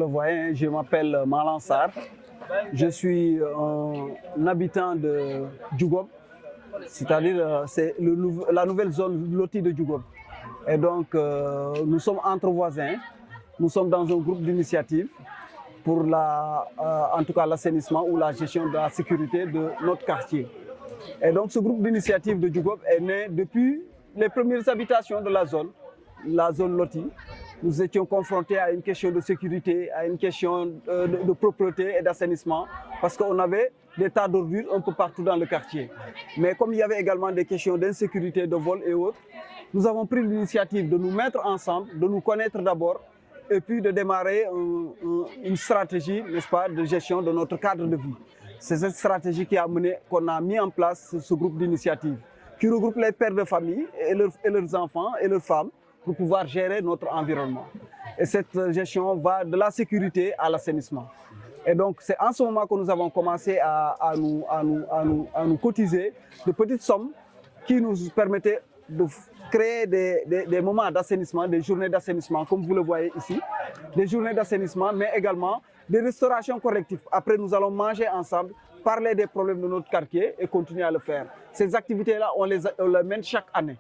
le voyez, je m'appelle Malan Sarr. Je suis un habitant de Djougob, c'est-à-dire c'est la nouvelle zone lotie de Djougob. Et donc, nous sommes entre voisins. Nous sommes dans un groupe d'initiative pour en tout cas l'assainissement ou la gestion de la sécurité de notre quartier. Et donc ce groupe d'initiative de Djougob est né depuis les premières habitations de la zone lotie. Nous étions confrontés à une question de sécurité, à une question de propreté et d'assainissement, parce qu'on avait des tas d'ordures un peu partout dans le quartier. Mais comme il y avait également des questions d'insécurité, de vol et autres, nous avons pris l'initiative de nous mettre ensemble, de nous connaître d'abord, et puis de démarrer une stratégie, n'est-ce pas, de gestion de notre cadre de vie. C'est cette stratégie qu'on a mis en place ce groupe d'initiative, qui regroupe les pères de famille et leurs enfants et leurs femmes pour pouvoir gérer notre environnement. Et cette gestion va de la sécurité à l'assainissement. Et donc c'est en ce moment que nous avons commencé à nous cotiser de petites sommes qui nous permettaient de créer des moments d'assainissement, des journées d'assainissement, comme vous le voyez ici, des journées d'assainissement, mais également des restaurations collectives. Après, nous allons manger ensemble, parler des problèmes de notre quartier et continuer à le faire. Ces activités-là, on les mène chaque année.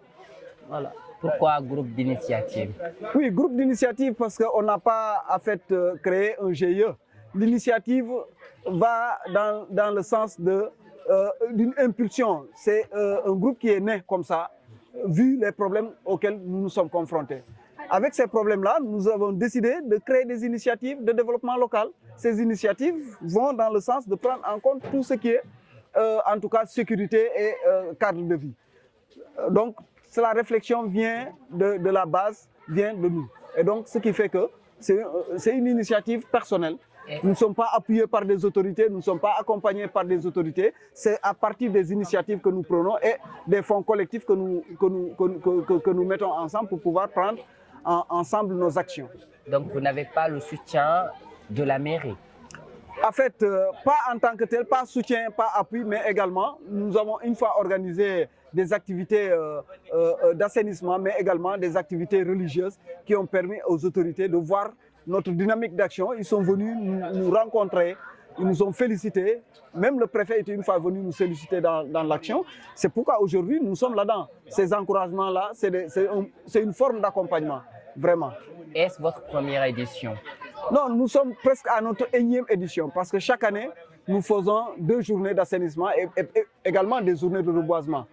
Voilà. Pourquoi groupe d'initiative? Oui, groupe d'initiative parce qu'on n'a pas en fait créé un GIE. L'initiative va dans le sens d'une impulsion. C'est un groupe qui est né comme ça, vu les problèmes auxquels nous nous sommes confrontés. Avec ces problèmes-là, nous avons décidé de créer des initiatives de développement local. Ces initiatives vont dans le sens de prendre en compte tout ce qui est, en tout cas, sécurité et cadre de vie. Donc, la réflexion vient de la base, vient de nous. Et donc, ce qui fait que c'est une initiative personnelle. Nous ne sommes pas appuyés par des autorités, nous ne sommes pas accompagnés par des autorités. C'est à partir des initiatives que nous prenons et des fonds collectifs que nous mettons ensemble pour pouvoir prendre ensemble nos actions. Donc vous n'avez pas le soutien de la mairie? En fait, pas en tant que tel, pas soutien, pas appui, mais également, nous avons une fois organisé des activités d'assainissement, mais également des activités religieuses qui ont permis aux autorités de voir notre dynamique d'action. Ils sont venus nous rencontrer, ils nous ont félicités. Même le préfet était une fois venu nous féliciter dans l'action. C'est pourquoi aujourd'hui nous sommes là-dedans. Ces encouragements-là, c'est une forme d'accompagnement, vraiment. Est-ce votre première édition? Non, nous sommes presque à notre 1e édition parce que chaque année, nous faisons 2 journées d'assainissement et également des journées de reboisement.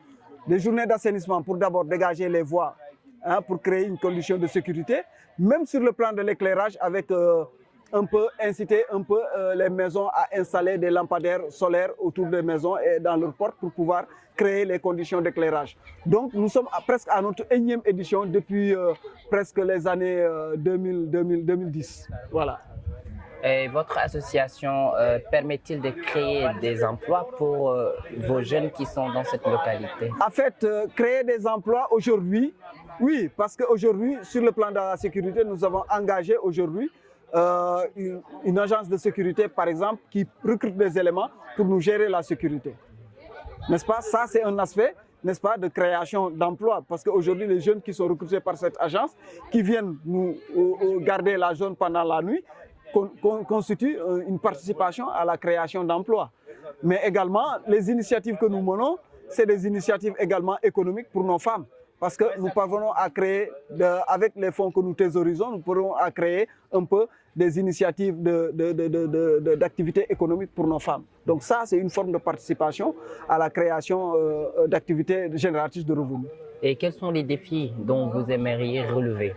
Des journées d'assainissement pour d'abord dégager les voies, pour créer une condition de sécurité, même sur le plan de l'éclairage avec inciter un peu les maisons à installer des lampadaires solaires autour des maisons et dans leurs portes pour pouvoir créer les conditions d'éclairage. Donc nous sommes presque à notre 1e édition depuis presque les années 2010. Voilà. Et votre association permet-il de créer des emplois pour vos jeunes qui sont dans cette localité? En fait, créer des emplois aujourd'hui, oui, parce qu'aujourd'hui, sur le plan de la sécurité, nous avons engagé aujourd'hui une agence de sécurité, par exemple, qui recrute des éléments pour nous gérer la sécurité. N'est-ce pas? Ça, c'est un aspect, n'est-ce pas, de création d'emplois. Parce qu'aujourd'hui, les jeunes qui sont recrutés par cette agence, qui viennent nous garder la zone pendant la nuit, constituent une participation à la création d'emplois. Mais également, les initiatives que nous menons, c'est des initiatives également économiques pour nos femmes. Parce que nous parvenons à créer, avec les fonds que nous thésaurisons, nous pourrons à créer un peu des initiatives d'activités économiques pour nos femmes. Donc ça, c'est une forme de participation à la création d'activités génératrices de revenus. Et quels sont les défis dont vous aimeriez relever?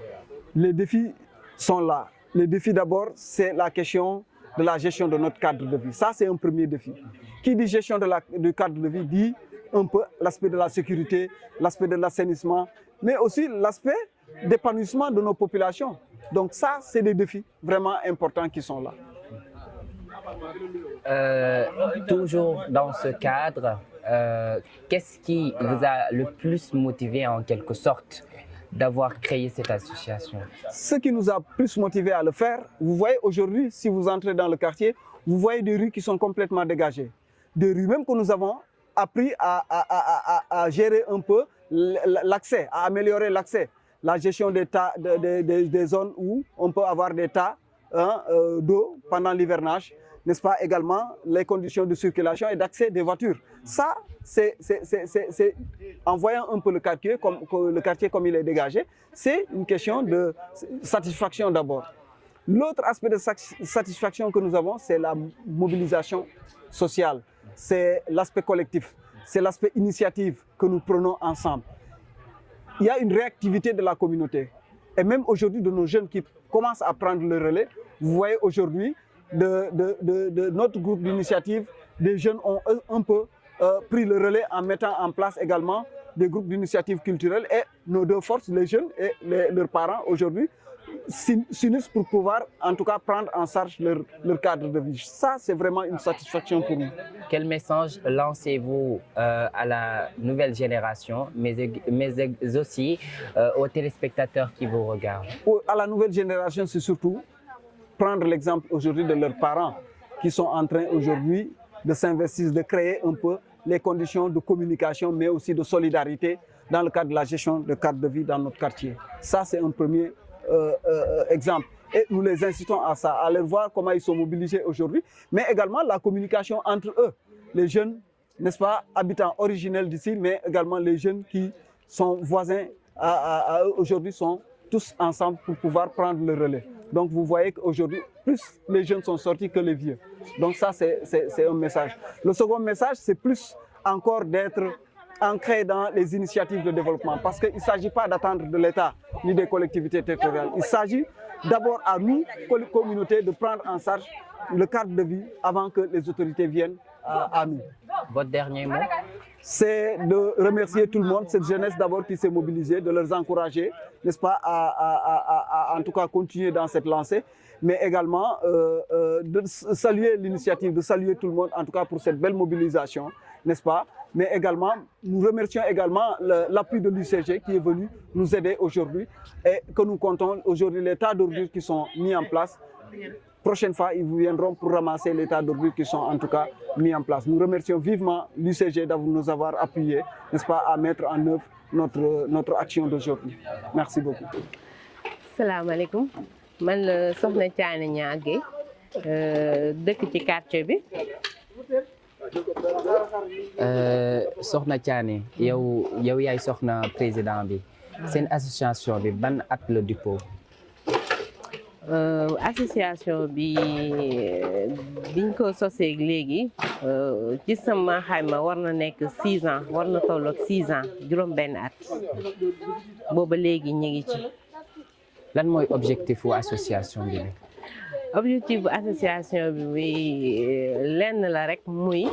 Les défis sont là. Les défis d'abord, c'est la question de la gestion de notre cadre de vie. Ça, c'est un premier défi. Qui dit gestion du cadre de vie dit un peu l'aspect de la sécurité, l'aspect de l'assainissement, mais aussi l'aspect d'épanouissement de nos populations. Donc ça, c'est des défis vraiment importants qui sont là. Toujours dans ce cadre, qu'est-ce qui vous a le plus motivé en quelque sorte d'avoir créé cette association? Ce qui nous a plus motivé à le faire, vous voyez aujourd'hui, si vous entrez dans le quartier, vous voyez des rues qui sont complètement dégagées. Des rues même que nous avons appris à gérer un peu l'accès, à améliorer l'accès. La gestion des zones où on peut avoir des tas hein, d'eau pendant l'hivernage, n'est-ce pas, également les conditions de circulation et d'accès des voitures. Ça, c'est en voyant un peu le quartier comme il est dégagé, c'est une question de satisfaction d'abord. L'autre aspect de satisfaction que nous avons, c'est la mobilisation sociale, c'est l'aspect collectif, c'est l'aspect initiative que nous prenons ensemble. Il y a une réactivité de la communauté et même aujourd'hui de nos jeunes qui commencent à prendre le relais. Vous voyez aujourd'hui de notre groupe d'initiative, des jeunes ont un peu pris le relais en mettant en place également des groupes d'initiative culturelles et nos deux forces, les jeunes et leurs parents aujourd'hui, s'unissent pour pouvoir en tout cas prendre en charge leur cadre de vie. Ça, c'est vraiment une satisfaction pour nous. Quel message lancez-vous à la nouvelle génération, mais aussi aux téléspectateurs qui vous regardent? À la nouvelle génération, c'est surtout prendre l'exemple aujourd'hui de leurs parents qui sont en train aujourd'hui de s'investir, de créer un peu les conditions de communication, mais aussi de solidarité dans le cadre de la gestion de cadre de vie dans notre quartier. Ça, c'est un premier exemple. Et nous les incitons à ça, à leur voir comment ils sont mobilisés aujourd'hui, mais également la communication entre eux, les jeunes, n'est-ce pas, habitants originels d'ici, mais également les jeunes qui sont voisins à eux aujourd'hui sont tous ensemble pour pouvoir prendre le relais. Donc vous voyez qu'aujourd'hui, plus les jeunes sont sortis que les vieux. Donc ça, c'est un message. Le second message, c'est plus encore d'être ancré dans les initiatives de développement, parce qu'il ne s'agit pas d'attendre de l'État ni des collectivités territoriales. Il s'agit d'abord à nous, communautés, de prendre en charge le cadre de vie avant que les autorités viennent à nous. Votre dernier mot? C'est de remercier tout le monde, cette jeunesse d'abord qui s'est mobilisée, de les encourager, n'est-ce pas, à en tout cas continuer dans cette lancée, mais également de saluer l'initiative, de saluer tout le monde, en tout cas pour cette belle mobilisation, n'est-ce pas? Mais également, nous remercions également l'appui de l'UCG qui est venu nous aider aujourd'hui et que nous comptons aujourd'hui les tas d'ordures qui sont mis en place. Prochaine fois, ils viendront pour ramasser les tas d'ordures qui sont en tout cas mis en place. Nous remercions vivement l'UCG de nous avoir appuyés, n'est-ce pas, à mettre en œuvre notre action d'aujourd'hui. Merci beaucoup. Salam alaikum. Man la soxna Thiané Niang Gueye dëkk ci quartier bi. Soxna Thiané yow yaay soxna président bi seen association bi ban at la dippoo? Association bi biñ ko sosee léegi ci sama xayma war na nekk 6 ans, war na tolloog 6 ans, juróom-benn at booba léegi ñu ngi ci. Lan mooy objectif wu association bi? Objectif bu association bi lenn la rek muy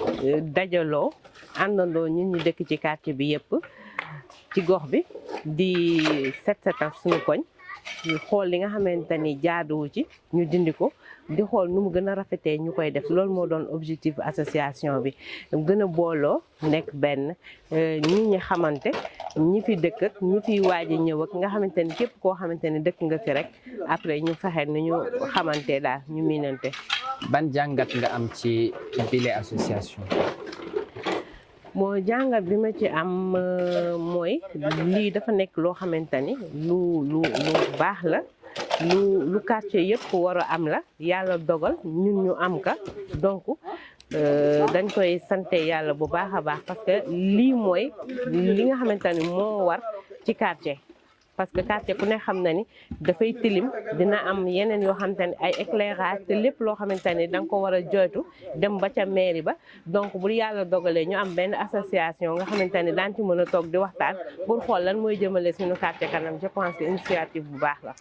dajaloo àndandoo ñun ñu dëkk ci quartier bi yëpp ci gox bi di setal suñu koñ, ñu xool li nga xamante ni jaaduwu ci ñu dindi ko, di xool nu mu gën a rafetee ñu koy def. Loolu moo doon objectif association bi, gën a booloo nekk benn, ñi xamante ñi fi dëkk ak ñi fi waaj a ñëw ak nga xamante ni képp koo xamante ni dëkk nga fi rek après ñu fexe ni ñu xamante daal ñu miinante. Ban jàngat nga am ci bile association? moo jàngat bi ma ci am mooy lii dafa nekk loo xamante ni lu baax la, lu quartier yëpp war a am la, yàlla dogal ñun ñu am ka, donc dañ koy sante yàlla bu baax a baax parce que lii mooy li nga xamante ni moo war ci quartier. Parce que quartier ku ne xam na ni dafay tilim, dina am yeneen yoo xamante ni ay éclairage, te lépp loo xamante ni da nga ko war a joytu dem ba ca mairie ba. Donc bu yàlla dogalee ñu am benn association nga xamante ni daan ci mën a toog di waxtaan pour xool lan mooy jëmale suñu quartier kanam, je pense que initiative bu baax la.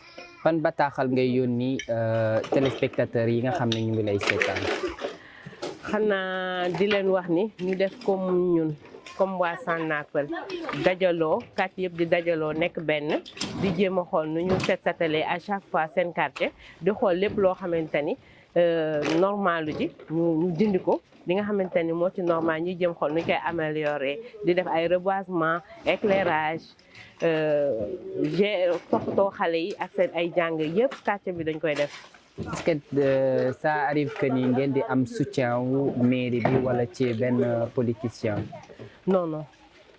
Ban bataaxal ngay yónni téléspectateurs yi nga xam ne ñu ngi lay seetaan? Xanaa di leen wax ni ñu def comme ñun, comme waa Sànnapel, dajaloo quartier yëpp di dajaloo nekk benn, di jéem a xool nu ñu setalee à chaque fois seen quartier, di xool lépp loo xamante ni normalu ji ñu dindi ko, li nga xamante ni moo ci normal ñu jëm xool nu koy améliorer, di def ay reboisement, éclairage, toppatoo xale yi ak seen ay jàng yëpp quartier bi dañ koy def. Est-ce que ça arrive que ni ngeen di am soutien wu mairie bi wala ci benn politicien? Non,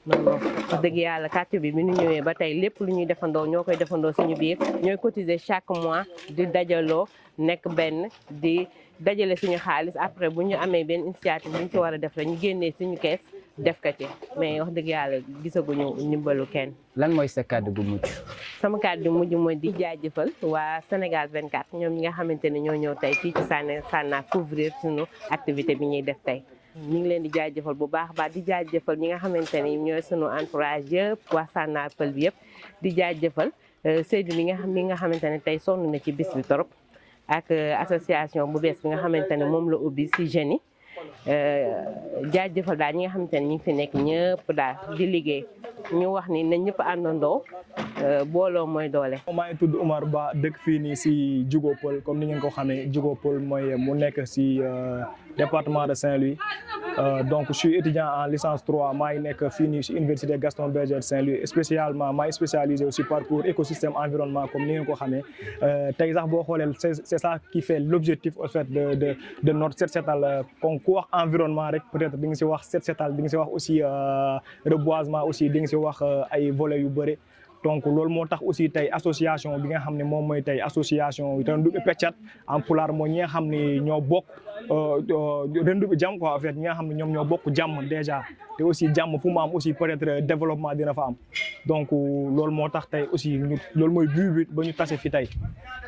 non non wax dëgg yàlla quartier bi ñu ñëwee ba tey lépp lu ñuy defandoo ñoo koy defandoo suñu biir ñooy cotiser chaque mois di dajaloo nekk benn di dajale suñu xaalis après bu ñu amee benn initiative bu ñu ci war a def rek ñu génnee suñu kees def ko ci mais wax dëgg yàlla gisaguñu ndimbalu kenn. lan mooy sa kàddu gu mujj. sama kàddu gu mujj mooy di jaajëfal waa Sénégal 24 ñoom ñi nga xamante ne ñoo ñëw tey fii ci Sànnaar couvrir suñu activité bi ñuy def tey. ñu ngi leen di jaajëfal bu baax a baax di jaajëfal ñi nga xamante ne ñooy sunu entourage yëpp waa Sànnaar Pël bi yëpp di jaajëfal Seydou mi nga xamante ne tey sonn na ci bis bi torop ak association bu bees bi nga xamante ne moom la ubbi si jeunes yi jaajëfal daal ñi nga xamante ne ñu ngi fi nekk ñëpp daal di liggéey ñu wax ni nañ ñëpp àndandoo booloo mooy doole. maa ngi tudd Omar Ba dëkk fii nii si Diogo Peul comme ni ngeen ko xamee Diogo Peul mooy mu nekk si département de Saint-Louis donc je suis étudiant en licence 3 maa ngi nekk fii nii si université Gaston Berger de Saint-Louis spécialement maa ngi spécialisé aussi parcours écosystème environnement comme ni ngeen ko xamee tey sax boo xoolee c'est ça qui fait l'objectif au fait de notre set setal kon ku wax environnement rek peut-être di nga si wax set setal di nga si wax aussi reboisement aussi di nga si wax ay volets yu bëri. donc loolu moo tax aussi tey association bi nga xam ne moom mooy tey association Renduɓe Peccat en pulaar mooy ñi nga xam ne ñoo bokk Renduɓe Jàmm quoi en fait ñi nga xam ne ñoom ñoo bokk jàmm déjà te aussi jàmm fu mu am aussi peut-être développement dina fa am donc loolu moo tax tey aussi ñu loolu mooy but bi ba ñu tase fi tey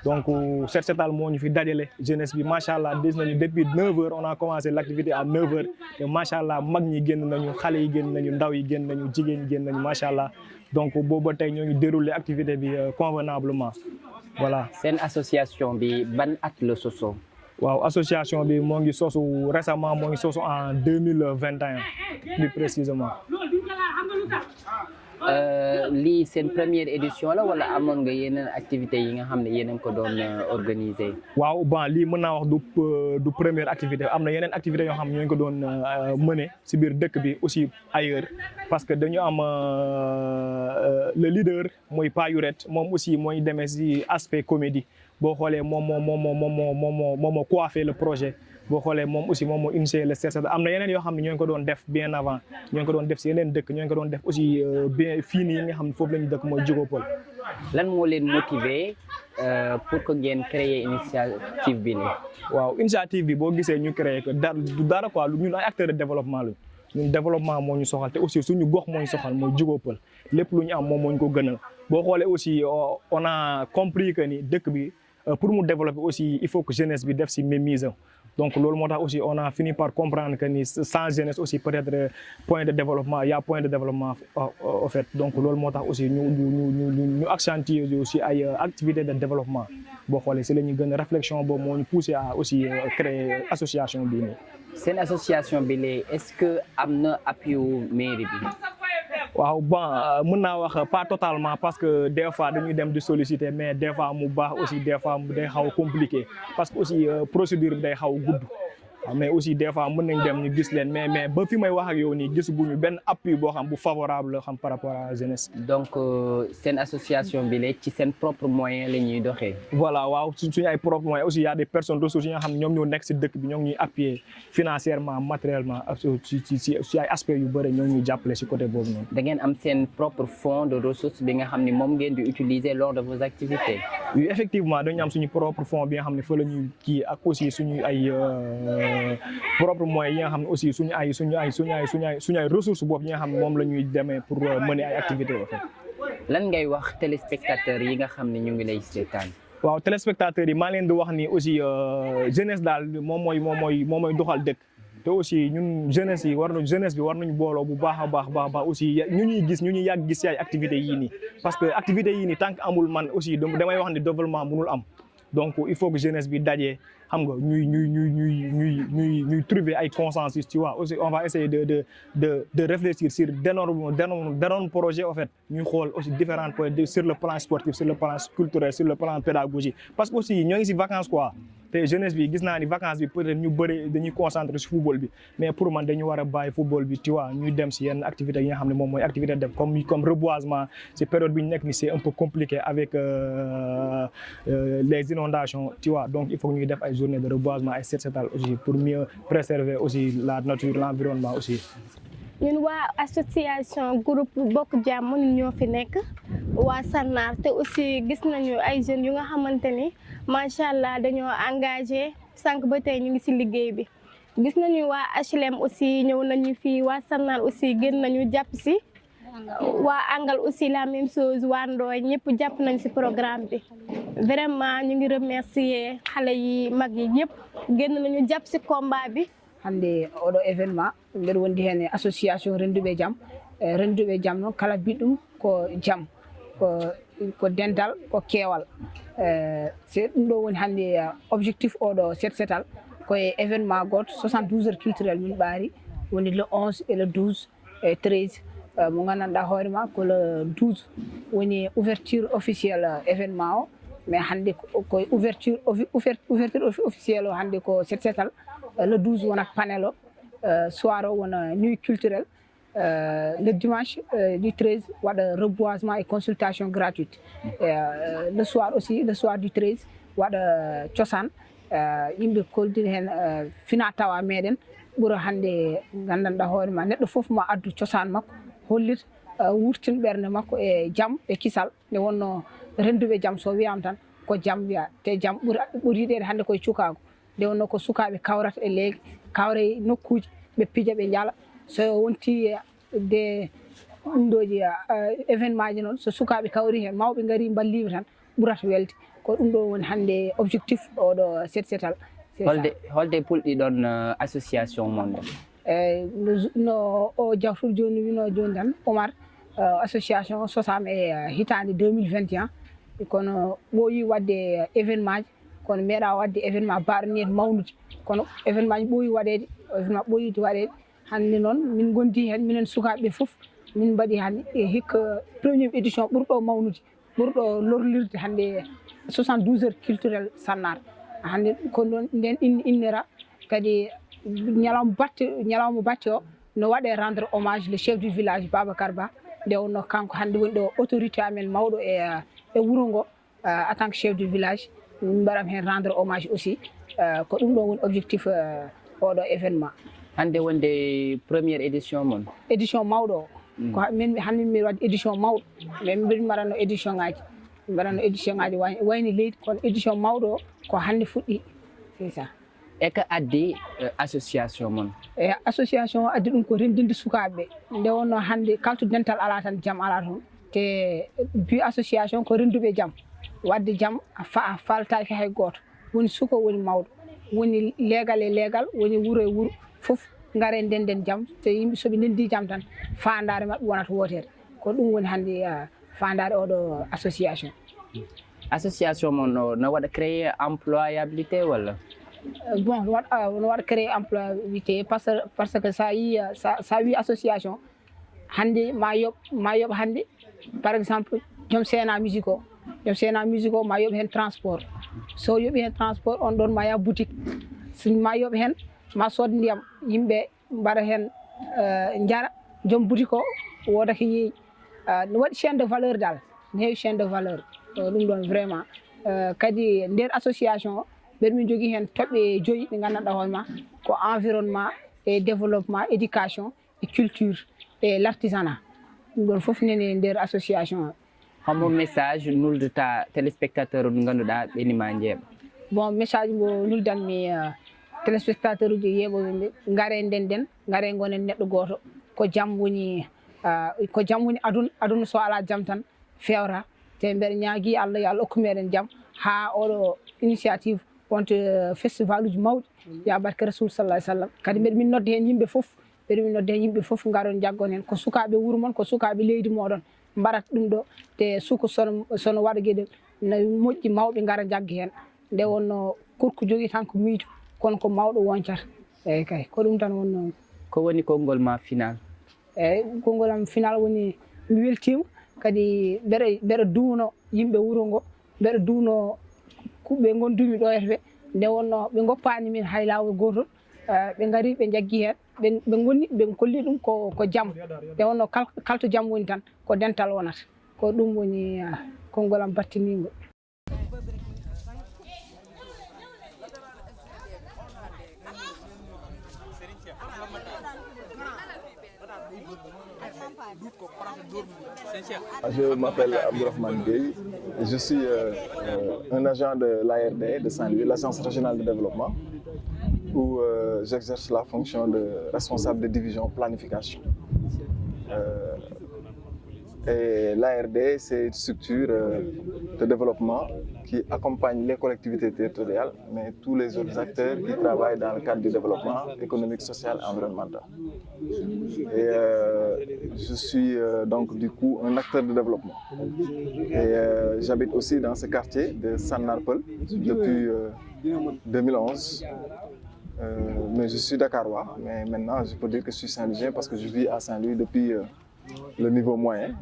donc set setal moo ñu fi dajale jeunesse bi macha allah des nañu depuis 9h on a commencé l'activité à 9h te macha allah mag ñi génn nañu xale yi génn nañu ndaw yi génn nañu jigéen ñi génn nañu macha allah. donc boobu ba tey ñoo ngi déroulé activité bi convenablement voilà. seen association bi ban at la soso. waaw association bi moo ngi sosu récemment moo ngi sosu en 2021 plus précisément. lii seen première édition la wala amoon nga yeneen activités yi nga xam ne yéen a ngi ko doon organiser. waaw bon lii mën naa wax du première activité am na yeneen activités yoo xam ne ñoo ngi ko doon mener si biir dëkk bi aussi ailleurs parce que dañu am le leader mooy Pa Yuret moom aussi mooy demee si aspect comédie boo xoolee moom moo coiffé le projet. boo xoolee moom aussi moom moo initié le CSD am na yeneen yoo xam ne ñoo ngi ko doon def bien avant ñoo ngi ko doon def si yeneen dëkk ñoo ngi ko doon def aussi bien fii nii nga xam ne foofu la ñu dëkk mooy Diogo Peul. lan moo leen motiver pour que ngeen créer initiative bi nii. waaw initiative bi boo gisee ñu créé que du dara quoi ñun ay acteurs de développement la ñun développement moo ñu soxal te aussi suñu gox moo ñu soxal mooy Diogo Peul lépp lu ñu am moom moo ñu ko gënal boo xoolee aussi on a compris que ni dëkk bi pour mu développer aussi il faut que jeunesse bi def si mainmise. donc loolu moo tax aussi on a fini par comprendre que ni sans jeunesse aussi peut-être point de développement il y a point de développement au fait donc loolu moo tax aussi ñu accentuer aussi ay activités de développement boo xoolee si la ñu gën a réflexion boobu moo ñu poussé à aussi créer association bii nii. seen association bi léegi est-ce que am na appui mairie bi. waaw bon mën naa wax pas totalement parce que des fois dañuy dem di solliciter mais des fois mu baax aussi des fois day xaw compliqué parce que aussi procédure bi day xaw gudd mais aussi des fois mën nañ dem ñu gis leen mais ba fi may wax ak yow nii gisaguñu benn appui boo xam bu favorable xam par rapport à la jeunesse. donc seen association bi léegi ci seen propre moyen la ñuy doxee. voilà waaw suñu ay propre moyen aussi y a des personnes ressources yi nga xam ne ñoom ñoo nekk si dëkk bi ñoo ngi ñuy appuyer financièrement matériellement si ay aspects yu bëri ñoo ngi ñuy jàppale si côté boobu noonu. da ngeen am seen propre fonds de ressources bi nga xam ne moom ngeen di utiliser lors de vos activités. oui effectivement dañu am suñu propre fonds bi nga xam ne fa la ñuy kii ak aussi suñu ay propre moyens yi nga xam ne aussi suñu ay ressources boobu yi nga xam ne moom la ñuy demee pour mener ay activités en fait. lan ngay wax téléspectateurs yi nga xam ne ñu ngi lay seetaan. waaw téléspectateurs yi maa leen di wax ni aussi jeunesse daal moom mooy doxal dëkk te aussi ñun jeunesse bi war nañu booloo bu baax a baax aussi ñu ñuy yàgg gis ci ay activités yii nii parce que activités yii nii tant que amul man aussi damay wax ni développement mënul am. donc il faut que jeunesse bi dajee xam nga ñuy trouver ay consensus tu vois aussi on va essayer de réfléchir sur d'énormes projets en fait ñuy xool aussi différents points sur le plan sportif sur le plan culturel sur le plan pédagogique parce que aussi ñoo ngi ci vacances quoi te jeunesse bi gis naa ni vacances bi peut-être ñu bëri dañuy concentrer ci football bi mais pour man dañu war a bàyyi football bi tu vois ñuy dem ci yenn activités yi nga xam ne moom mooy activité def comme reboisement ci période bi ñu nekk ni c'est un peu compliqué avec les inondations tu vois donc il faut que ñuy def ay journées de reboisement ay set setal aussi pour mieux préserver aussi la nature l'environnement aussi. ñun waa association groupe Bokk Jàmm ñun ñoo fi nekk waa Sannar te aussi gis nañu ay jeunes yu nga xamante ni macha allah dañoo engagé sànq ba tey ñu ngi ci liggéey bi. gis nañu waa HLM aussi ñëw nañu fii waa Sannar aussi gën nañu jàpp ci waa Angal aussi la même chose waa Ndoye ñëpp jàpp nañ ci programme bi vraiment ñu ngi remercier xale yi mag yi ñëpp gën nañu jàpp ci combat bi. hande oɗo événement mbeɗa wondi hen association renduɓe jaam renduɓe jaam noon kala biɗɗum ko jaam ko dental ko keewal c'est ɗum ɗo woni hande objectif oɗo set setal koye événement goto 72 heures culturel min ɓaari woni le 11 et le 12 et 13 mo gandanɗa hoorema ko le 12 woni ouverture officielle événement o mais hande koye ouverture officielle o hande ko set setal le 12 wonat panel o soir o wona nuit culturelle le dimanche du 13 waɗa reboisement et consultation gratuite le soir aussi le soir du 13 waɗa cosaan yimɓe koldiri hen fina tawa meɗen ɓuura hande gandanɗa hoorema neɗɗo foof ma addu cosaan makko hollit wurtin ɓernde makko e jaam e kisal nde wonno renduɓe jaam so wiyama tan ko jaam wiya te jaam ɓuuri yiɗede hande koye cukago nde wonno ko sukaɓe kawrata e leegi kawra e nokkuji ɓe pija ɓe jaala so wonti de ɗumɗoji événement ji noon so sukaɓe kawri hen mawɓe gaari balliɓe tan ɓuurata welde ko ɗum ɗo woni hande objectif oɗo set setal holde pulɗi ɗon association mon no o jawtuɗo joni wino joni tan Omar association o sosama e hitande 2021 kono ɓooyi wadde événement ji kono meeɗa wadde événement mbaɗo mawnude kono événement ji ɓooyi waɗede événement ɓooyide waɗede hande noon min gondi hen minen sukaɓeɓe foof min mbaɗi hande hikka premiére édition ɓurɗo mawnude ɓurɗo lorlirde hande 72 heures culturel Sannar hande ko noon nden innira kadi ñalawma batte o no waɗe rendre hommage le chef du village Babacar Ba nde wonno kanko hande woni ɗo autorité amen mawɗo e wuuro ngo en tant que chef du village min mbaɗam hen rendre hommage aussi ko ɗum ɗo woni objectif oɗo événement hande wonde première édition mon édition mawɗo o ko min hande mbiɗa wadde édition mawɗo mais min mbaɗanno édition ngaji min mbaɗanno édition ngaji wayni leydi kono édition mawɗo o ko hande fuɗɗi c'est ça e ka addi association mon e association o addi ɗum ko rendinde sukaɓeɓe nde wonno hande kalto dental ala tan jaam ala toon te bi association ko renduɓe jaam wadde jaam faltaki hay goto woni suka woni mawɗo woni leegal e leegal woni wuuro e wuuro foof gaare ndenden jaam te yimɓe soɓe ndendi jaam tan fandare mabɓe wonata wotere ko ɗum woni hande fandare oɗo association mon no waɗa créer employabilité walla bon no waɗa créer employabilité parce que sa wi association hande ma yoɓ hande par exemple joom seena musique o ma yoɓ hen transport so yoɓi hen transport on ɗon ma ya boutique ma yoɓ hen ma sod ndiyam yimɓe mbaɗa hen jara joom boutique o woda ko yeeyi no waɗi chaîne de valeur dal ne heewi chaîne de valeur ɗum ɗon vraiment kadi nder association o mbeɗa min jogui hen toɓɓe joyyi ɗe gandanɗa hoorema ko environnement et développement éducation et culture et l' artisanat ɗum ɗon foof nene nder association o homo message nuldata téléspectateur ɗo ganduɗa ɓenima jeeɓa bon message mo nuldanmi téléspectateur uji yeeɓoɓe ɓe gaare ndenden gaare gonen neɗɗo goto ko jaam woni aduna so ala jaam tan fewra te mbeɗa ñaagui Allah yo Allah hokku meɗen jaam ha oɗo initiative wonto festival uji mawɗi ya barke rasoul sallah sallam kadi mbeɗa min nodde hen yimɓe foof garon jaggon hen ko sukaɓe wuuro moon ko sukaɓe leydi moɗon mbaɗat ɗum ɗo te suka sono waɗa gueɗel no moƴƴi mawɓe gara jagga hen nde wonno korko jogui tan ko miijo kono ko mawɗo woncata eyyi kay ko ɗum tan wonno ko woni konngol ma final eyyi konngol am final woni mi weltima kadi mbeɗa duuno yimɓe wuuro ngo mbeɗa duuno ɓe gondumi ɗo ɓe nde wonno ɓe goppani min hay lawol gotol ɓe gari ɓe jaggui hen ɓe kolli ɗum ko jaam nde wonno kalto jaam woni tan ko dental wonata ko ɗum woni konngol am battiningol Je m'appelle Abdourahmane Gueye. Je suis un agent de l'ARD de Saint-Louis, l'Agence régionale de développement, où j'exerce la fonction de responsable de division planification. Et l'ARD, c'est une structure de développement qui accompagne les collectivités territoriales, mais tous les autres acteurs qui travaillent dans le cadre du développement économique, social et environnemental. Et je suis donc du coup un acteur de développement. Et j'habite aussi dans ce quartier de Sannarpeul depuis 2011. Mais je suis dakarois, mais maintenant je peux dire que je suis Saint-Louisien parce que je vis à Saint-Louis depuis le niveau moyen,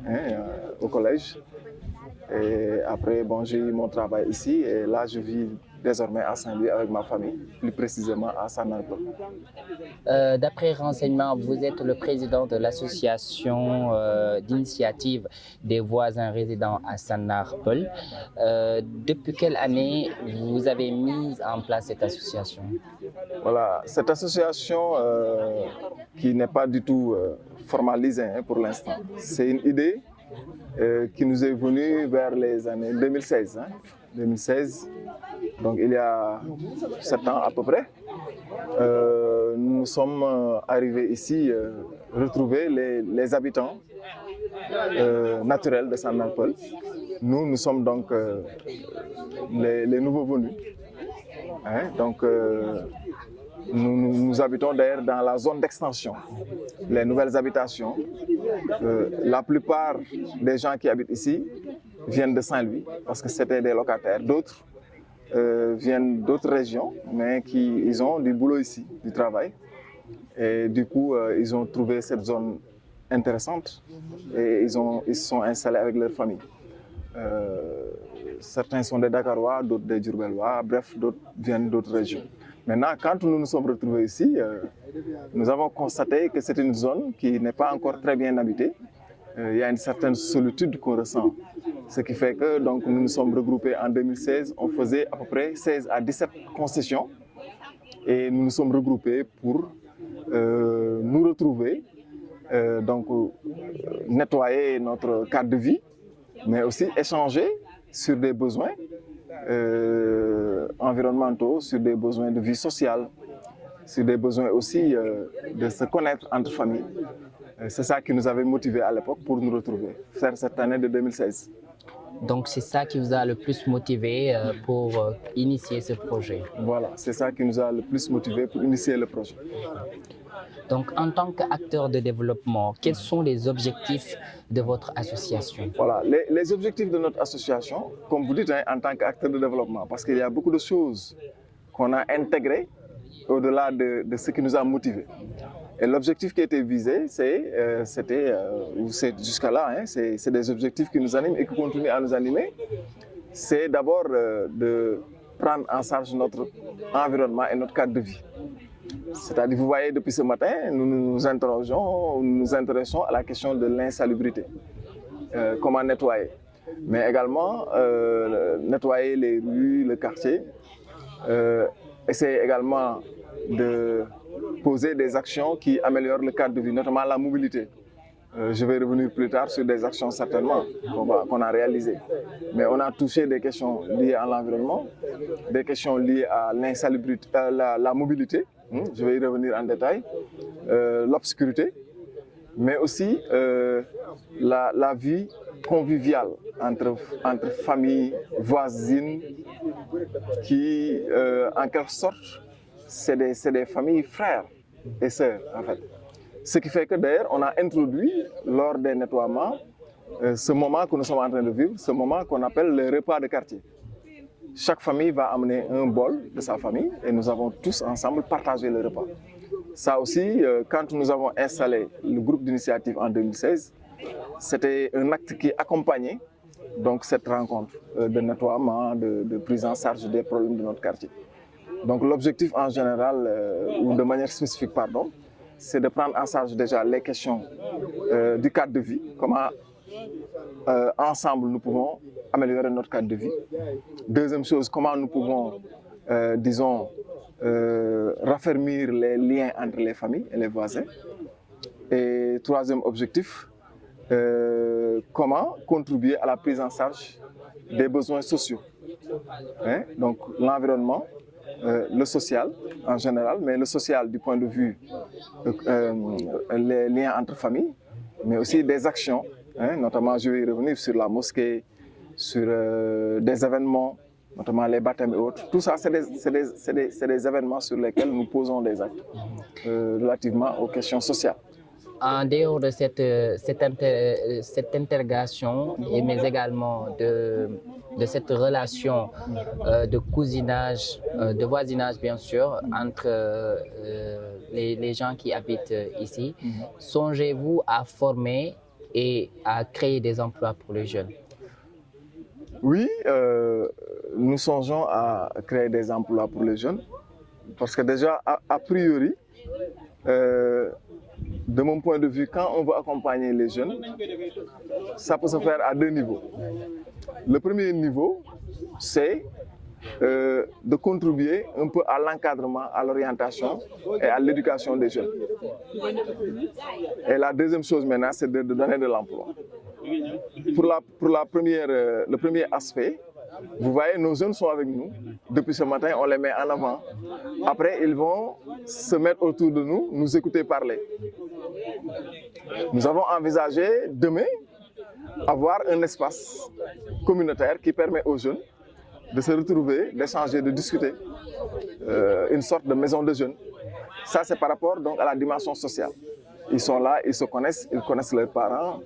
au collège. Et après, bon, j'ai eu mon travail ici et là je vis désormais à Saint-Louis avec ma famille, plus précisément à Sannarpeul. D'après renseignements, vous êtes le président de l'association d'initiative des voisins résidents à Sannarpeul. Depuis quelle année vous avez mis en place cette association? Voilà, cette association qui n'est pas du tout formalisée pour l'instant, c'est une idée qui nous est venue vers les années 2016. 2016, donc il y a 7 ans à peu près. Nous sommes arrivés ici retrouver les habitants naturels de Sannarpeul. Nous sommes donc les nouveaux venus. Donc nous habitons d'ailleurs dans la zone d'extension, les nouvelles habitations. La plupart des gens qui habitent ici viennent de Saint-Louis parce que c'était des locataires. D'autres viennent d'autres régions, mais ils ont du boulot ici, du travail. Et du coup, ils ont trouvé cette zone intéressante et ils se sont installés avec leur famille. Certains sont des Dakarois, d'autres des Diourbellois, bref, d'autres viennent d'autres régions. Maintenant, quand nous nous sommes retrouvés ici, nous avons constaté que c'est une zone qui n'est pas encore très bien habitée. Il y a une certaine solitude qu'on ressent. Ce qui fait que donc, nous nous sommes regroupés en 2016. On faisait à peu près 16 à 17 concessions. Et nous nous sommes regroupés pour nous retrouver, donc nettoyer notre cadre de vie, mais aussi échanger sur des besoins environnementaux, sur des besoins de vie sociale, sur des besoins aussi de se connaître entre familles. C'est ça qui nous avait motivés à l'époque pour nous retrouver, faire cette année de 2016. Donc c'est ça qui vous a le plus motivé pour initier ce projet? Voilà, c'est ça qui nous a le plus motivé pour initier le projet. Donc en tant qu'acteur de développement, quels sont les objectifs de votre association? Voilà, les objectifs de notre association, comme vous dites, en tant qu'acteur de développement, parce qu'il y a beaucoup de choses qu'on a intégrées au-delà de ce qui nous a motivés. Et l'objectif qui était visé, c'était jusqu'à là, c'est des objectifs qui nous animent et qui continuent à nous animer. C'est d'abord de prendre en charge notre environnement et notre cadre de vie. C'est-à-dire, vous voyez, depuis ce matin, nous nous intéressons à la question de l'insalubrité. Comment nettoyer. Mais également, nettoyer les rues, le quartier. Essayer également de poser des actions qui améliorent le cadre de vie, notamment la mobilité. Je vais revenir plus tard sur des actions certainement qu'on a réalisées. Mais on a touché des questions liées à l'environnement, des questions liées à l'insalubrité, la mobilité, je vais y revenir en détail, l'obscurité, mais aussi la vie conviviale entre familles voisines qui, en quelque sorte, c'est des familles frères et sœurs, en fait. Ce qui fait que d'ailleurs, on a introduit lors des nettoiements ce moment que nous sommes en train de vivre, ce moment qu'on appelle le repas de quartier. Chaque famille va amener un bol de sa famille et nous avons tous ensemble partagé le repas. Ça aussi, quand nous avons installé le groupe d'initiative en 2016, c'était un acte qui accompagnait donc cette rencontre de nettoiement, de prise en charge des problèmes de notre quartier. Donc l'objectif en général, ou de manière spécifique, pardon, c'est de prendre en charge déjà les questions du cadre de vie, comment ensemble nous pouvons améliorer notre cadre de vie. Deuxième chose, comment nous pouvons, disons, raffermir les liens entre les familles et les voisins. Et troisième objectif, comment contribuer à la prise en charge des besoins sociaux. Hein? Donc l'environnement, le social en général, mais le social du point de vue les liens entre familles, mais aussi des actions, hein? Notamment je vais y revenir sur la mosquée, sur des événements, notamment les baptêmes et autres. Tout ça, c'est des événements sur lesquels nous posons des actes relativement aux questions sociales. En dehors de cette intégration, mais également de cette relation de cousinage, de voisinage bien sûr, entre les gens qui habitent ici, songez-vous à former et à créer des emplois pour les jeunes? Oui, nous songeons à créer des emplois pour les jeunes, parce que déjà, a priori, de mon point de vue, quand on veut accompagner les jeunes, ça peut se faire à deux niveaux. Le premier niveau, c'est de contribuer un peu à l'encadrement, à l'orientation et à l'éducation des jeunes. Et la deuxième chose maintenant, c'est de donner de l'emploi. Pour le premier aspect, vous voyez, nos jeunes sont avec nous. Depuis ce matin, on les met en avant. Après, ils vont se mettre autour de nous, nous écouter parler. Nous avons envisagé demain avoir un espace communautaire qui permet aux jeunes de se retrouver, d'échanger, de discuter. Une sorte de maison de jeunes. Ça, c'est par rapport donc, à la dimension sociale. Ils sont là, ils se connaissent, ils connaissent leurs parents,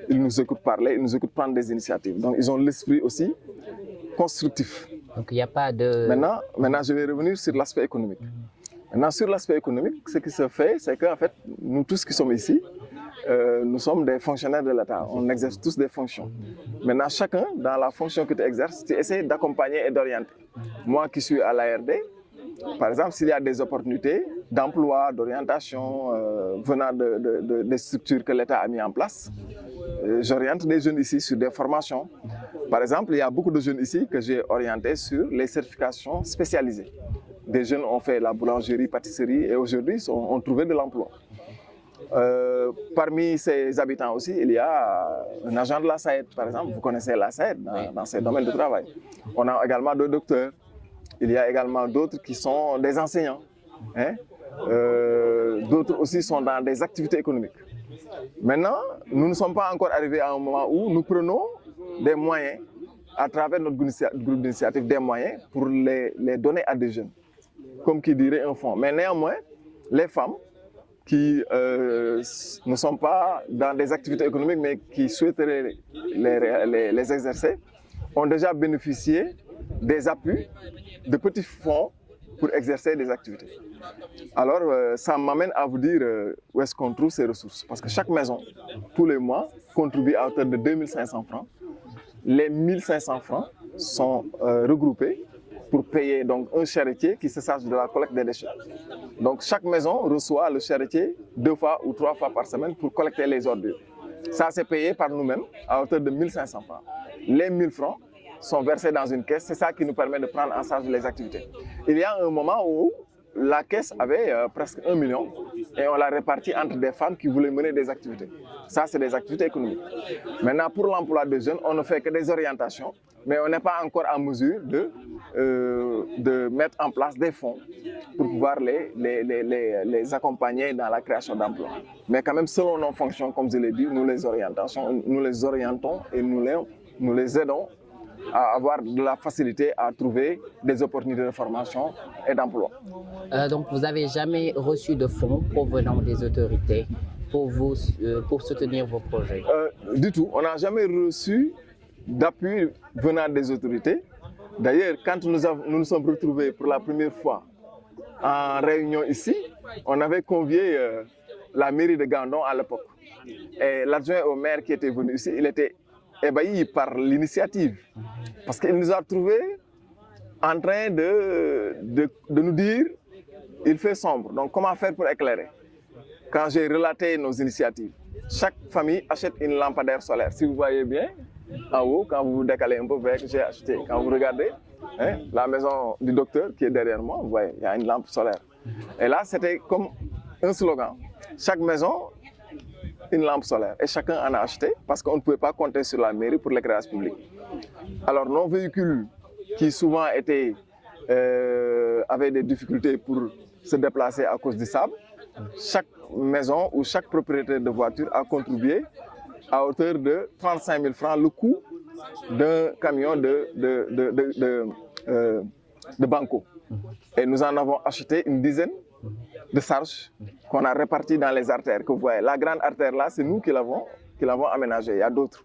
ils nous écoutent parler, ils nous écoutent prendre des initiatives. Donc, ils ont l'esprit aussi constructif. Donc, il n'y a pas de... Maintenant, je vais revenir sur l'aspect économique. Maintenant, sur l'aspect économique, ce qui se fait, c'est qu'en fait, nous tous qui sommes ici, nous sommes des fonctionnaires de l'État. On exerce tous des fonctions. Maintenant, chacun, dans la fonction que tu exerces, tu essaies d'accompagner et d'orienter. Moi qui suis à l'ARD, par exemple, s'il y a des opportunités d'emploi, d'orientation venant des structures que l'État a mis en place, j'oriente des jeunes ici sur des formations. Par exemple, il y a beaucoup de jeunes ici que j'ai orientés sur les certifications spécialisées. Des jeunes ont fait la boulangerie, pâtisserie et aujourd'hui ont trouvé de l'emploi. Parmi ces habitants aussi, il y a un agent de la SAED, par exemple. Vous connaissez la SAED dans ces domaines de travail. On a également deux docteurs. Il y a également d'autres qui sont des enseignants. Hein? D'autres aussi sont dans des activités économiques. Maintenant, nous ne sommes pas encore arrivés à un moment où nous prenons des moyens, à travers notre groupe d'initiative, des moyens pour les donner à des jeunes, comme qui dirait un fonds. Mais néanmoins, les femmes qui ne sont pas dans des activités économiques, mais qui souhaiteraient les exercer, ont déjà bénéficié des appuis de petits fonds pour exercer des activités. Alors, ça m'amène à vous dire où est-ce qu'on trouve ces ressources. Parce que chaque maison, tous les mois, contribue à hauteur de 2500 francs. Les 1500 francs sont regroupés pour payer donc, un charretier qui se charge de la collecte des déchets. Donc, chaque maison reçoit le charretier 2 fois ou 3 fois par semaine pour collecter les ordures. Ça, c'est payé par nous-mêmes à hauteur de 1500 francs. Les 1000 francs sont versés dans une caisse. C'est ça qui nous permet de prendre en charge les activités. Il y a un moment où la caisse avait presque 1 million et on l'a réparti entre des femmes qui voulaient mener des activités. Ça, c'est des activités économiques. Maintenant, pour l'emploi des jeunes, on ne fait que des orientations, mais on n'est pas encore en mesure de mettre en place des fonds pour pouvoir les accompagner dans la création d'emplois. Mais quand même, selon nos fonctions, comme je l'ai dit, nous les orientons et nous les aidons à avoir de la facilité à trouver des opportunités de formation et d'emploi. Donc, vous n'avez jamais reçu de fonds provenant des autorités pour soutenir vos projets? Du tout. On n'a jamais reçu d'appui venant des autorités. D'ailleurs, quand nous nous sommes retrouvés pour la première fois en réunion ici, on avait convié la mairie de Gandon à l'époque. Et l'adjoint au maire qui était venu ici, il était ébahi par l'initiative. Parce qu'il nous a trouvés en train de nous dire il fait sombre, donc comment faire pour éclairer? Quand j'ai relaté nos initiatives, chaque famille achète une lampadaire solaire. Si vous voyez bien, en haut, quand vous vous décalez un peu, vous voyez que j'ai acheté. Quand vous regardez hein, la maison du docteur qui est derrière moi, vous voyez, il y a une lampe solaire. Et là, c'était comme un slogan. Chaque maison une lampe solaire et chacun en a acheté parce qu'on ne pouvait pas compter sur la mairie pour l'éclairage public. Alors nos véhicules qui souvent avaient des difficultés pour se déplacer à cause du sable, chaque maison ou chaque propriétaire de voiture a contribué à hauteur de 35 000 francs le coût d'un camion de banco. Et nous en avons acheté une dizaine de charges qu'on a réparties dans les artères que vous voyez. La grande artère là, c'est nous qui l'avons aménagée. Il y a d'autres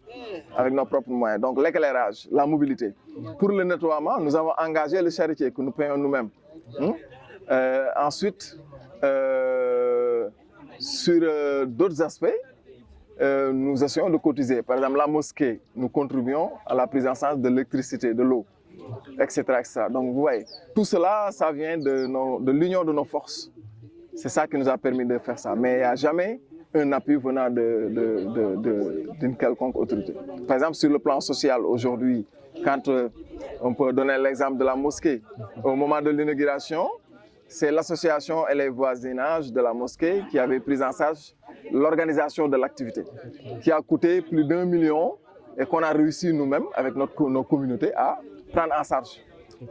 avec nos propres moyens. Donc l'éclairage, la mobilité. Pour le nettoiement, nous avons engagé le charretier que nous payons nous-mêmes. Ensuite, sur d'autres aspects, nous essayons de cotiser. Par exemple, la mosquée, nous contribuons à la prise en charge de l'électricité, de l'eau, etc., etc. Donc vous voyez, tout cela, ça vient de l'union de nos forces. C'est ça qui nous a permis de faire ça. Mais il n'y a jamais un appui venant d'une quelconque autorité. Par exemple, sur le plan social, aujourd'hui, quand on peut donner l'exemple de la mosquée, au moment de l'inauguration, c'est l'association et les voisinages de la mosquée qui avaient pris en charge l'organisation de l'activité, qui a coûté plus d'1 million et qu'on a réussi nous-mêmes, avec nos communautés, à prendre en charge.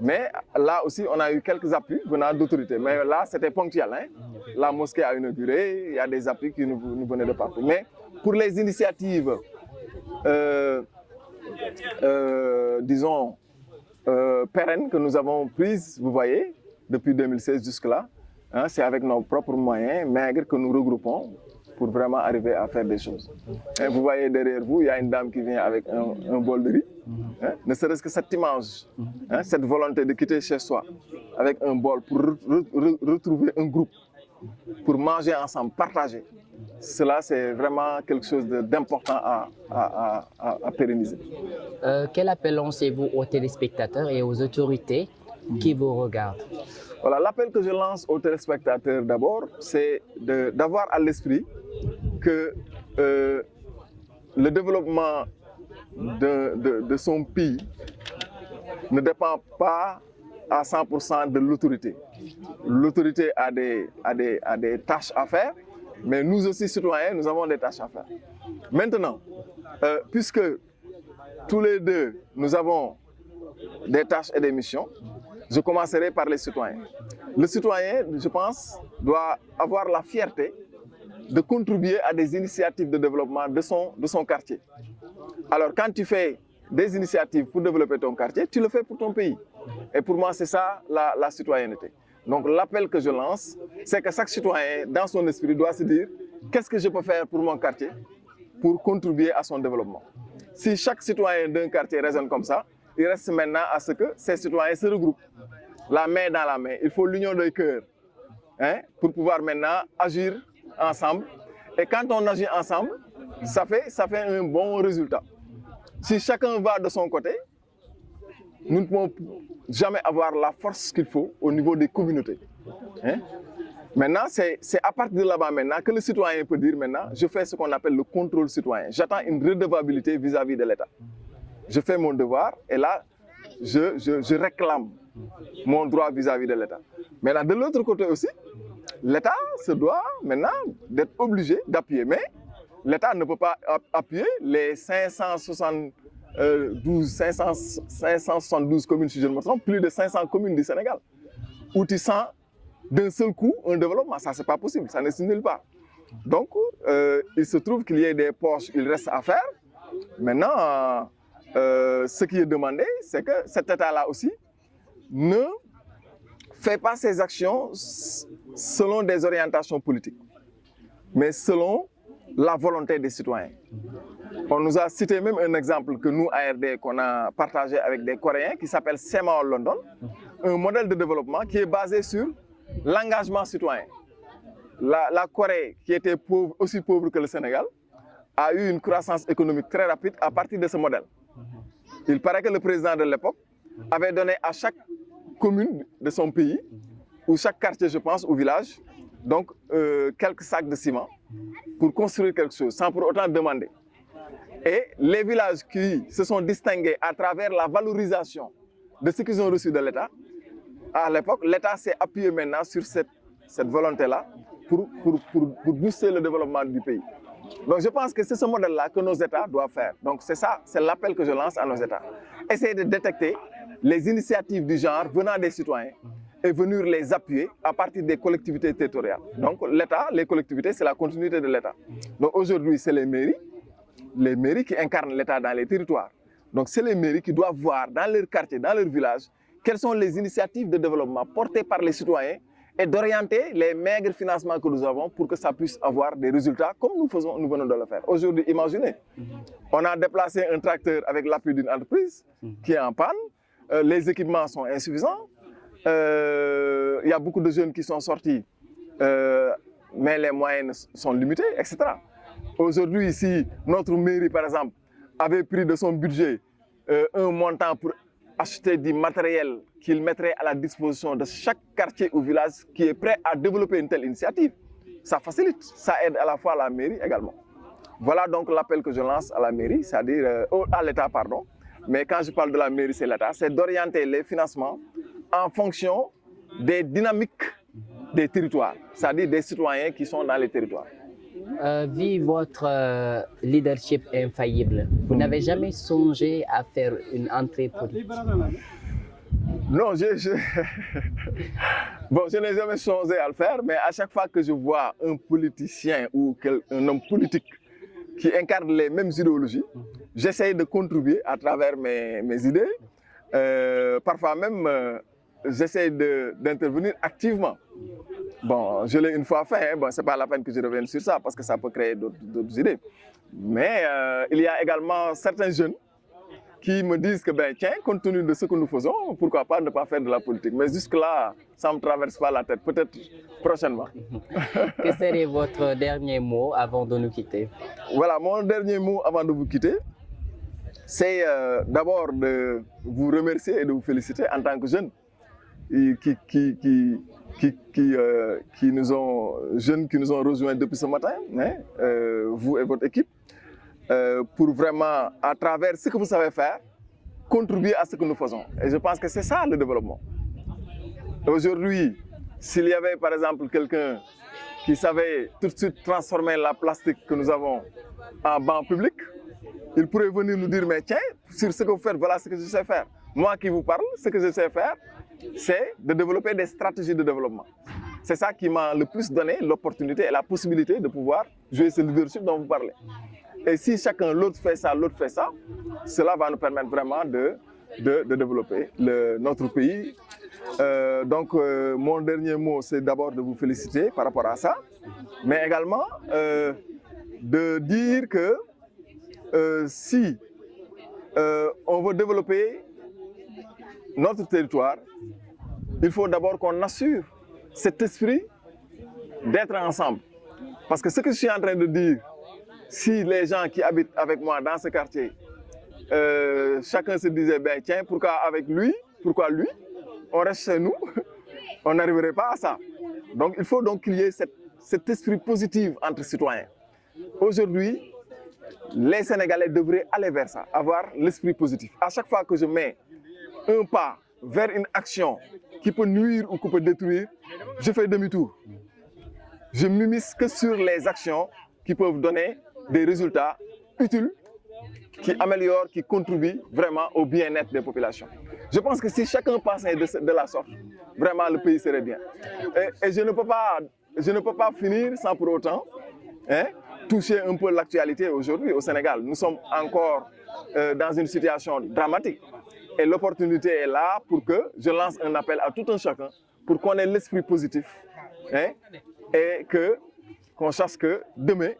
Mais là aussi, on a eu quelques appuis venant d'autorités. Mais là, c'était ponctuel. Hein? La mosquée a inauguré, il y a des appuis qui nous venaient de partout. Mais pour les initiatives, disons, pérennes que nous avons prises, vous voyez, depuis 2016 jusque-là, hein, c'est avec nos propres moyens maigres que nous regroupons pour vraiment arriver à faire des choses. Et vous voyez derrière vous, il y a une dame qui vient avec un bol de riz. Hein, ne serait-ce que cette image, hein, cette volonté de quitter chez soi avec un bol pour retrouver un groupe, pour manger ensemble, partager. Cela, c'est vraiment quelque chose d'important à pérenniser. Quel appel lancez-vous aux téléspectateurs et aux autorités qui vous regardent? Voilà, l'appel que je lance aux téléspectateurs d'abord, c'est d'avoir à l'esprit que le développement de son pays ne dépend pas à 100% de l'autorité. L'autorité a des tâches à faire, mais nous aussi, citoyens, nous avons des tâches à faire. Maintenant, puisque tous les deux, nous avons des tâches et des missions, je commencerai par les citoyens. Le citoyen, je pense, doit avoir la fierté de contribuer à des initiatives de développement de son quartier. Alors, quand tu fais des initiatives pour développer ton quartier, tu le fais pour ton pays. Et pour moi, c'est ça la citoyenneté. Donc, l'appel que je lance, c'est que chaque citoyen, dans son esprit, doit se dire « Qu'est-ce que je peux faire pour mon quartier pour contribuer à son développement ?» Si chaque citoyen d'un quartier raisonne comme ça, il reste maintenant à ce que ces citoyens se regroupent, la main dans la main. Il faut l'union des cœurs, hein, pour pouvoir maintenant agir ensemble. Et quand on agit ensemble, ça fait un bon résultat. Si chacun va de son côté, nous ne pouvons jamais avoir la force qu'il faut au niveau des communautés. Hein? Maintenant, c'est à partir de là-bas maintenant que le citoyen peut dire maintenant, je fais ce qu'on appelle le contrôle citoyen. J'attends une redevabilité vis-à-vis de l'État. Je fais mon devoir et là, je réclame mon droit vis-à-vis de l'État. Maintenant, de l'autre côté aussi, l'État se doit maintenant d'être obligé d'appuyer. Mais l'État ne peut pas appuyer les 572 communes, si je ne me trompe, plus de 500 communes du Sénégal, où tu sens d'un seul coup un développement. Ça, c'est pas possible, ça n'est nulle part. Donc, il se trouve qu'il y ait des poches, il reste à faire. Maintenant, ce qui est demandé, c'est que cet État-là aussi ne fait pas ses actions selon des orientations politiques, mais selon la volonté des citoyens. On nous a cité même un exemple que nous, ARD, qu'on a partagé avec des Coréens, qui s'appelle Sema London, un modèle de développement qui est basé sur l'engagement citoyen. La Corée, qui était pauvre, aussi pauvre que le Sénégal, a eu une croissance économique très rapide à partir de ce modèle. Il paraît que le président de l'époque avait donné à chaque commune de son pays, ou chaque quartier, je pense, ou village, donc quelques sacs de ciment pour construire quelque chose, sans pour autant demander. Et les villages qui se sont distingués à travers la valorisation de ce qu'ils ont reçu de l'État, à l'époque, l'État s'est appuyé maintenant sur cette volonté-là pour booster le développement du pays. Donc je pense que c'est ce modèle-là que nos États doivent faire. Donc c'est ça, c'est l'appel que je lance à nos États. Essayer de détecter les initiatives du genre venant des citoyens et venir les appuyer à partir des collectivités territoriales. Donc l'État, les collectivités, c'est la continuité de l'État. Donc aujourd'hui, c'est les mairies qui incarnent l'État dans les territoires. Donc c'est les mairies qui doivent voir dans leur quartier, dans leur village, quelles sont les initiatives de développement portées par les citoyens et d'orienter les maigres financements que nous avons pour que ça puisse avoir des résultats comme nous venons de le faire. Aujourd'hui, imaginez, on a déplacé un tracteur avec l'appui d'une entreprise qui est en panne, les équipements sont insuffisants, il y a beaucoup de jeunes qui sont sortis, mais les moyens sont limités, etc. Aujourd'hui, si notre mairie, par exemple, avait pris de son budget un montant pour acheter du matériel qu'il mettrait à la disposition de chaque quartier ou village qui est prêt à développer une telle initiative, ça facilite, ça aide à la fois la mairie également. Voilà donc l'appel que je lance à la mairie, c'est-à-dire à l'État, pardon. Mais quand je parle de la mairie, c'est l'État, c'est d'orienter les financements en fonction des dynamiques des territoires, c'est-à-dire des citoyens qui sont dans les territoires. Vu votre leadership infaillible, vous n'avez jamais songé à faire une entrée politique? Non, bon, je n'ai jamais songé à le faire, mais à chaque fois que je vois un politicien ou un homme politique qui incarne les mêmes idéologies, j'essaye de contribuer à travers mes idées. Parfois même, j'essaye d'intervenir activement. Bon, je l'ai une fois fait, hein. Bon, ce n'est pas la peine que je revienne sur ça parce que ça peut créer d'autres idées. Mais il y a également certains jeunes qui me disent que, ben, tiens, compte tenu de ce que nous faisons, pourquoi pas ne pas faire de la politique. Mais jusque-là, ça ne me traverse pas la tête, peut-être prochainement. Quel serait votre dernier mot avant de nous quitter? Voilà, mon dernier mot avant de vous quitter, c'est d'abord de vous remercier et de vous féliciter en tant que jeunes qui nous ont rejoints depuis ce matin, hein, vous et votre équipe, pour vraiment, à travers ce que vous savez faire, contribuer à ce que nous faisons. Et je pense que c'est ça le développement. Aujourd'hui, s'il y avait par exemple quelqu'un qui savait tout de suite transformer la plastique que nous avons en banc public, il pourrait venir nous dire, mais tiens, sur ce que vous faites, voilà ce que je sais faire. Moi qui vous parle, ce que je sais faire, c'est de développer des stratégies de développement. C'est ça qui m'a le plus donné l'opportunité et la possibilité de pouvoir jouer ce leadership dont vous parlez. Et si chacun, l'autre fait ça, cela va nous permettre vraiment de développer notre pays. Donc, mon dernier mot, c'est d'abord de vous féliciter par rapport à ça, mais également de dire que si on veut développer notre territoire, il faut d'abord qu'on assure cet esprit d'être ensemble. Parce que ce que je suis en train de dire, si les gens qui habitent avec moi dans ce quartier, chacun se disait, ben tiens, pourquoi lui, on reste chez nous, on n'arriverait pas à ça. Donc il faut donc qu'il y ait cet esprit positif entre citoyens. Aujourd'hui, les Sénégalais devraient aller vers ça, avoir l'esprit positif. À chaque fois que je mets un pas vers une action qui peut nuire ou qui peut détruire, je fais demi-tour. Je ne m'immisce que sur les actions qui peuvent donner des résultats utiles, qui améliorent, qui contribuent vraiment au bien-être des populations. Je pense que si chacun passait de la sorte, vraiment le pays serait bien. Et je ne peux pas finir sans pour autant toucher un peu l'actualité aujourd'hui au Sénégal. Nous sommes encore dans une situation dramatique. Et l'opportunité est là pour que je lance un appel à tout un chacun pour qu'on ait l'esprit positif et qu'on sache que demain,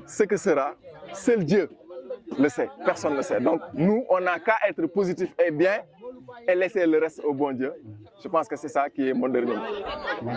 ce que sera, seul Dieu le sait, personne ne le sait. Donc nous, on n'a qu'à être positif et bien et laisser le reste au bon Dieu. Je pense que c'est ça qui est mon dernier mot.